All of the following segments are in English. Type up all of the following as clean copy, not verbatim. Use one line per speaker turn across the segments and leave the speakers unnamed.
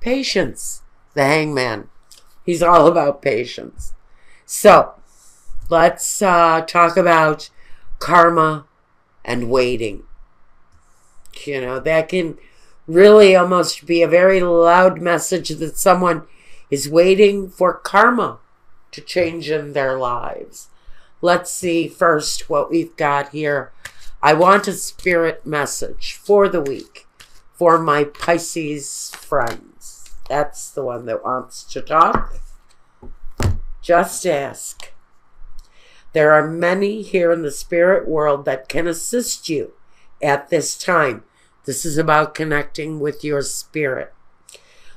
Patience. The Hangman. He's all about patience. So, let's talk about karma and waiting. You know, that can really almost be a very loud message that someone is waiting for karma to change in their lives. Let's see first what we've got here. I want a spirit message for the week for my Pisces friends. That's the one that wants to talk. Just ask. There are many here in the spirit world that can assist you at this time. This is about connecting with your spirit.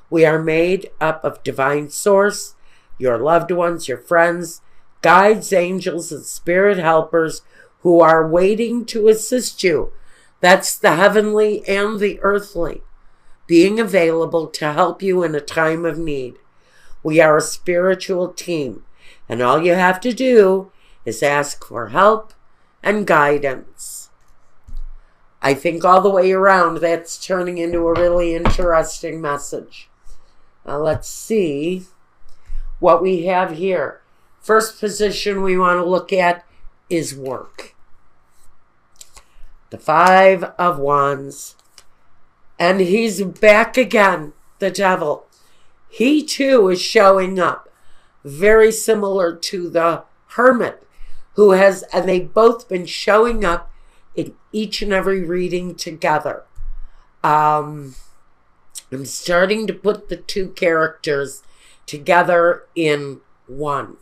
We are made up of divine source, your loved ones, your friends, guides, angels, and spirit helpers who are waiting to assist you. That's the heavenly and the earthly, being available to help you in a time of need. We are a spiritual team, and all you have to do is ask for help and guidance. I think all the way around that's turning into a really interesting message. Now let's see what we have here. First position we want to look at is work. The Five of Wands. And he's back again, the devil. He too is showing up. Very similar to the Hermit, who has, and they've both been showing up in each and every reading together. I'm starting to put the two characters together in one.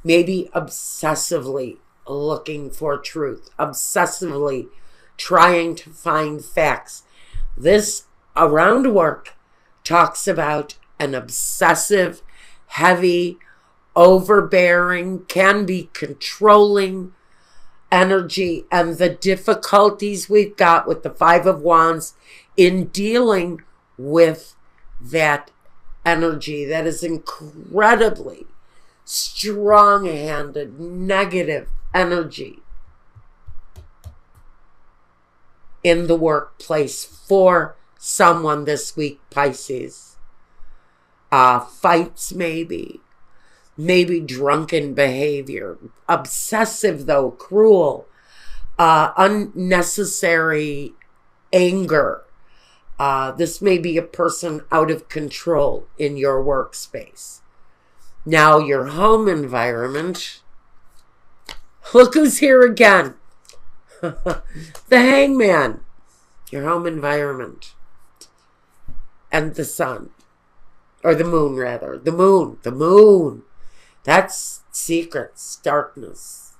Maybe obsessively looking for truth, obsessively trying to find facts. This around work talks about an obsessive, heavy, overbearing, can be controlling energy, and the difficulties we've got with the Five of Wands in dealing with that energy that is incredibly strong-handed, negative energy in the workplace for someone this week, Pisces. Fights maybe drunken behavior, obsessive though, cruel, unnecessary anger. This may be a person out of control in your workspace. Now your home environment, look who's here again. The Hangman, your home environment, and the sun, or the moon rather, the moon. That's secrets, darkness.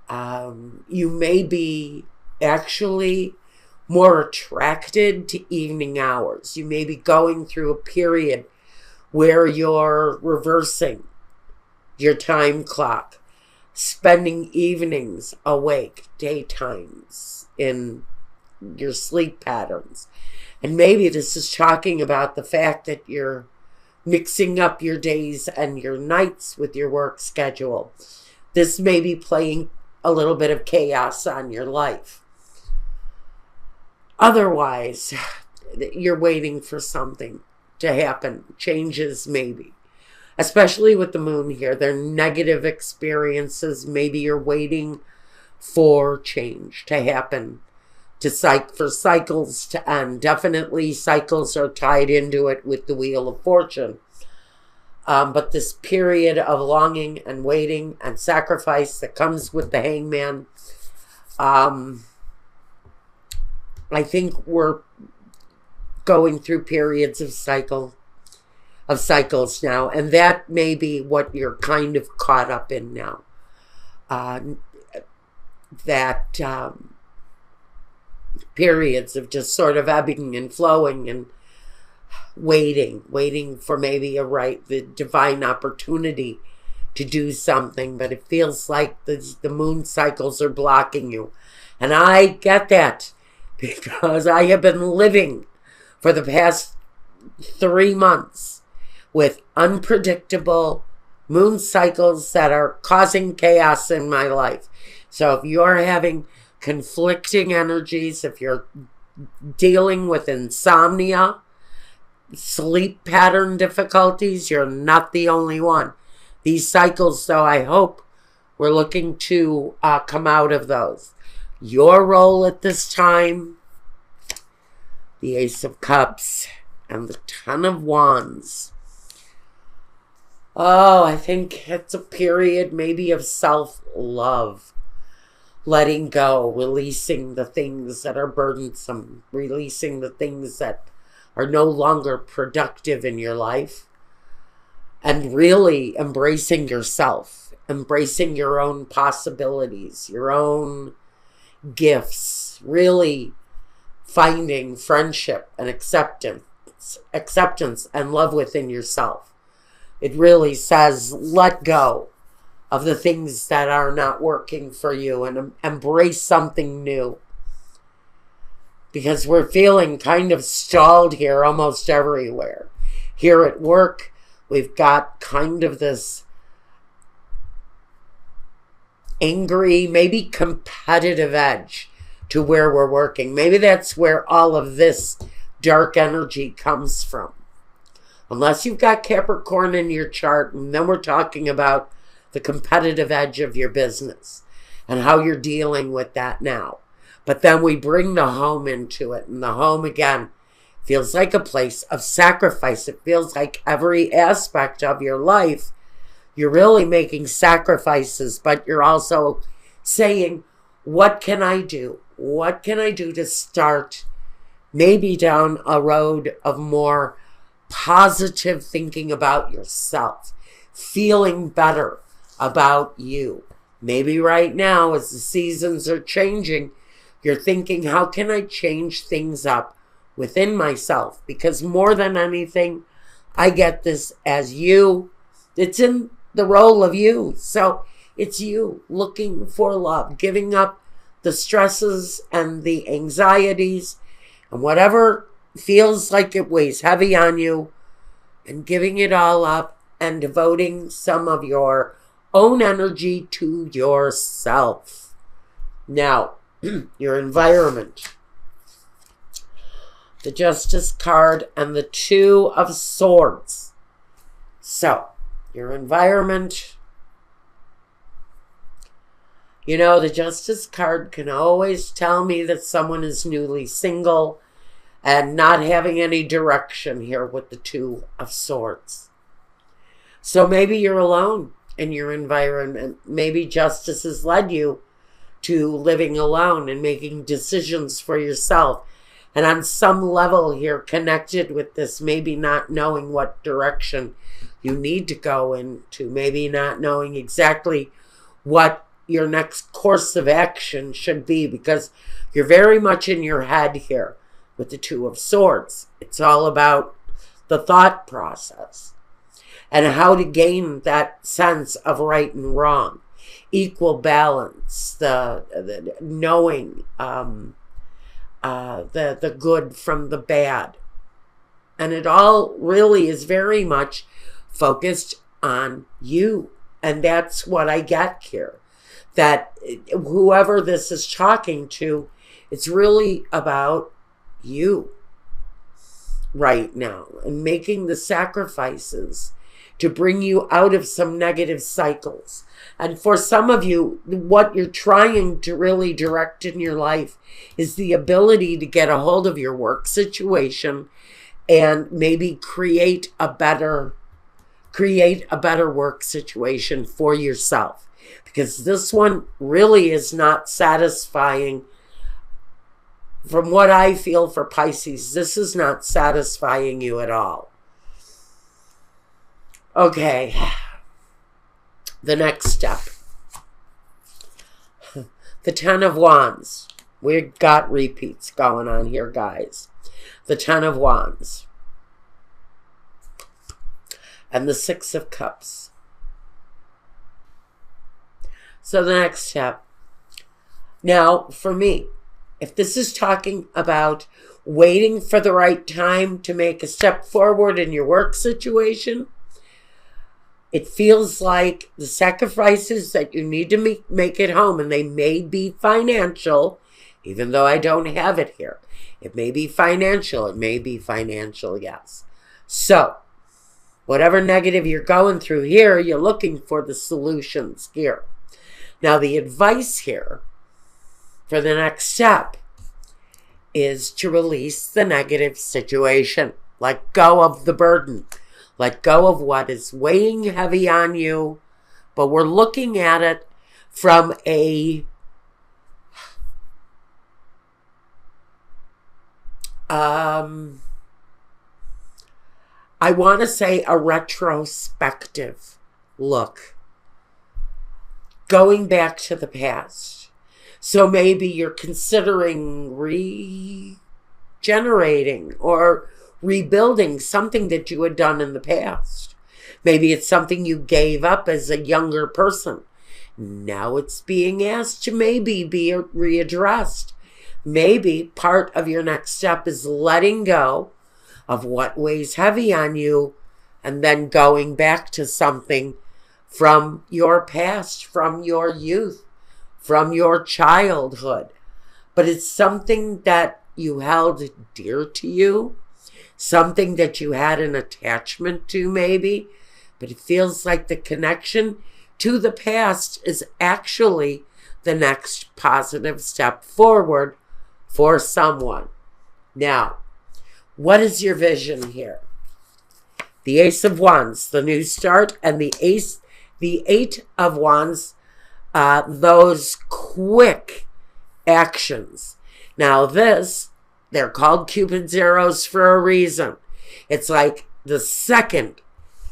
You may be actually more attracted to evening hours. You may be going through a period where you're reversing your time clock, spending evenings awake, daytimes in your sleep patterns. And maybe this is talking about the fact that you're mixing up your days and your nights with your work schedule. This may be playing a little bit of chaos on your life. Otherwise, you're waiting for something to happen. Changes maybe. Especially with the moon here. They're negative experiences. Maybe you're waiting for change to happen. For cycles to end. Definitely cycles are tied into it with the Wheel of Fortune. But this period of longing and waiting and sacrifice that comes with the Hangman, I think we're going through periods of cycles now, and that may be what you're kind of caught up in now. Periods of just sort of ebbing and flowing and waiting for maybe the divine opportunity to do something, but it feels like the moon cycles are blocking you. And I get that because I have been living for the past 3 months with unpredictable moon cycles that are causing chaos in my life. So if you're having conflicting energies, if you're dealing with insomnia, sleep pattern difficulties, you're not the only one. These cycles, though, I hope we're looking to come out of those. Your role at this time, the Ace of Cups and the Ten of Wands. Oh, I think it's a period maybe of self-love. Letting go, releasing the things that are burdensome, releasing the things that are no longer productive in your life, and really embracing yourself, embracing your own possibilities, your own gifts, really finding friendship and acceptance and love within yourself. It really says, let go of the things that are not working for you and embrace something new. Because we're feeling kind of stalled here almost everywhere. Here at work, we've got kind of this angry, maybe competitive edge to where we're working. Maybe that's where all of this dark energy comes from. Unless you've got Capricorn in your chart, and then we're talking about the competitive edge of your business and how you're dealing with that now. But then we bring the home into it, and the home, again, feels like a place of sacrifice. It feels like every aspect of your life, you're really making sacrifices, but you're also saying, what can I do? What can I do to start maybe down a road of more positive thinking about yourself, feeling better about you? Maybe right now, as the seasons are changing, you're thinking, how can I change things up within myself? Because more than anything, I get this as you. It's in the role of you. So it's you looking for love, giving up the stresses and the anxieties and whatever feels like it weighs heavy on you, and giving it all up and devoting some of your own energy to yourself. Now, your environment. The Justice card and the Two of Swords. So, your environment. You know, the Justice card can always tell me that someone is newly single and not having any direction here with the Two of Swords. So maybe you're alone in your environment. Maybe Justice has led you to living alone and making decisions for yourself. And on some level here, connected with this, maybe not knowing what direction you need to go into, maybe not knowing exactly what your next course of action should be, because you're very much in your head here with the Two of Swords. It's all about the thought process and how to gain that sense of right and wrong, equal balance, the knowing the good from the bad. And it all really is very much focused on you. And that's what I get here. That whoever this is talking to, it's really about you right now and making the sacrifices to bring you out of some negative cycles. And for some of you, what you're trying to really direct in your life is the ability to get a hold of your work situation and maybe create a better work situation for yourself. Because this one really is not satisfying. From what I feel for Pisces, this is not satisfying you at all. Okay, the next step. The Ten of Wands. We've got repeats going on here, guys. The Ten of Wands. And the Six of Cups. So the next step. Now, for me, if this is talking about waiting for the right time to make a step forward in your work situation, it feels like the sacrifices that you need to make at home, and they may be financial, even though I don't have it here. It may be financial. It may be financial, yes. So, whatever negative you're going through here, you're looking for the solutions here. Now, the advice here for the next step is to release the negative situation. Let go of the burden. Let go of what is weighing heavy on you. But we're looking at it from a I want to say a retrospective look. Going back to the past. So maybe you're considering regenerating or rebuilding something that you had done in the past. Maybe it's something you gave up as a younger person. Now it's being asked to maybe be readdressed. Maybe part of your next step is letting go of what weighs heavy on you and then going back to something from your past, from your youth, from your childhood. But it's something that you held dear to you, something that you had an attachment to maybe, but it feels like the connection to the past is actually the next positive step forward for someone. Now, what is your vision here? The Ace of Wands, the new start, and the Eight of Wands, those quick actions. Now they're called Cupid's arrows for a reason. It's like the second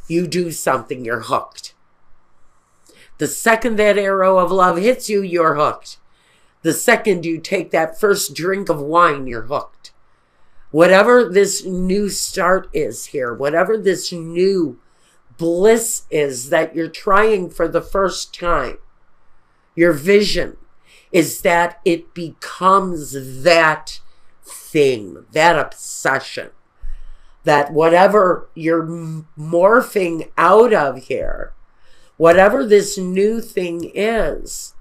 you do something, you're hooked. The second that arrow of love hits you, you're hooked. The second you take that first drink of wine, you're hooked. Whatever this new start is here, whatever this new bliss is that you're trying for the first time, your vision is that it becomes that thing, that obsession, that whatever you're morphing out of here, whatever this new thing is,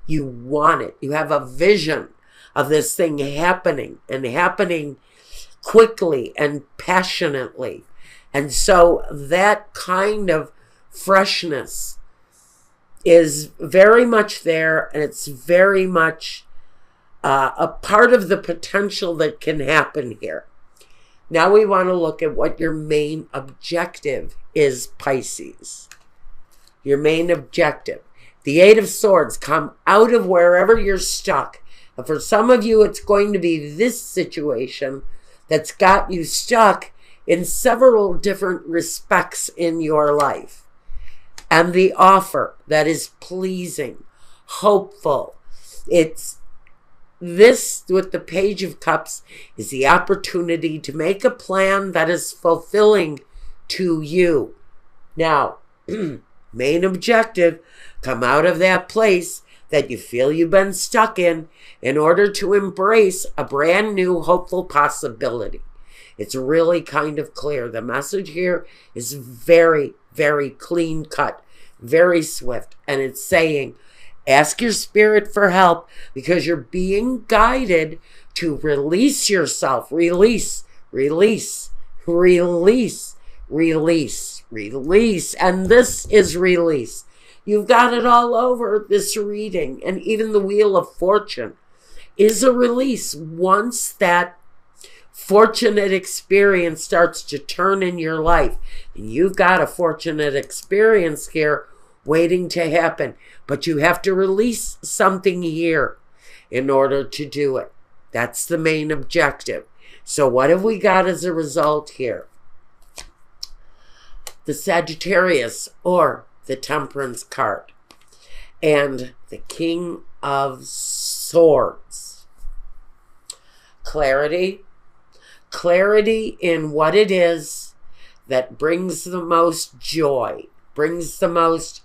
you want it. You have a vision of this thing happening and happening quickly and passionately. And so that kind of freshness is very much there, and it's very much a part of the potential that can happen here. Now we want to look at what your main objective is, Pisces. Your main objective. The Eight of Swords, come out of wherever you're stuck. And for some of you, it's going to be this situation that's got you stuck in several different respects in your life. And the offer that is pleasing, hopeful. It's this with the Page of Cups is the opportunity to make a plan that is fulfilling to you. Now, main objective, come out of that place that you feel you've been stuck in order to embrace a brand new hopeful possibility. It's really kind of clear. The message here is very, very clean cut, very swift. And it's saying, ask your spirit for help because you're being guided to release yourself. Release, release, release, release, release. And this is release. You've got it all over this reading. And even the Wheel of Fortune is a release. Once that fortunate experience starts to turn in your life, and you've got a fortunate experience here waiting to happen, but you have to release something here in order to do it. That's the main objective. So what have we got as a result here? The Sagittarius, or the Temperance card, and the King of Swords. Clarity. Clarity in what it is that brings the most joy, brings the most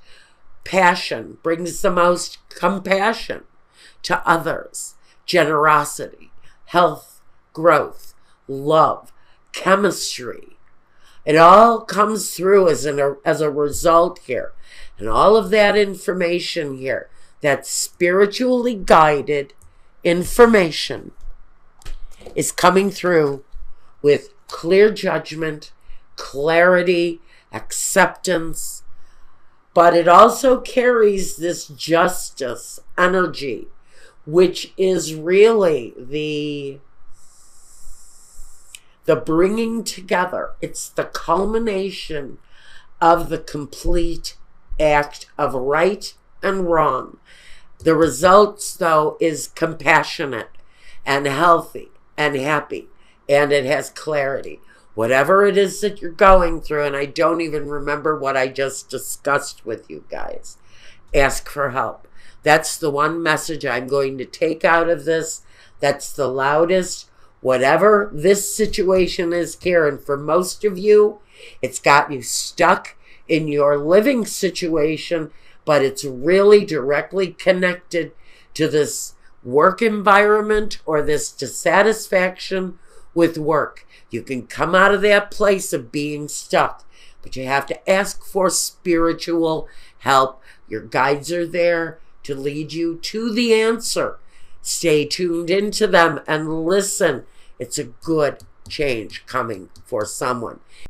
passion, brings the most compassion to others. Generosity, health, growth, love, chemistry. It all comes through as a result here. And all of that information here, that spiritually guided information, is coming through with clear judgment, clarity, acceptance, but it also carries this justice energy, which is really the bringing together. It's the culmination of the complete act of right and wrong. The results, though, is compassionate and healthy and happy, and it has clarity. Whatever it is that you're going through, and I don't even remember what I just discussed with you guys, ask for help. That's the one message I'm going to take out of this. That's the loudest. Whatever this situation is, Karen, for most of you, it's got you stuck in your living situation, but it's really directly connected to this work environment or this dissatisfaction with work. You can come out of that place of being stuck, but you have to ask for spiritual help. Your guides are there to lead you to the answer. Stay tuned into them and listen. It's a good change coming for someone.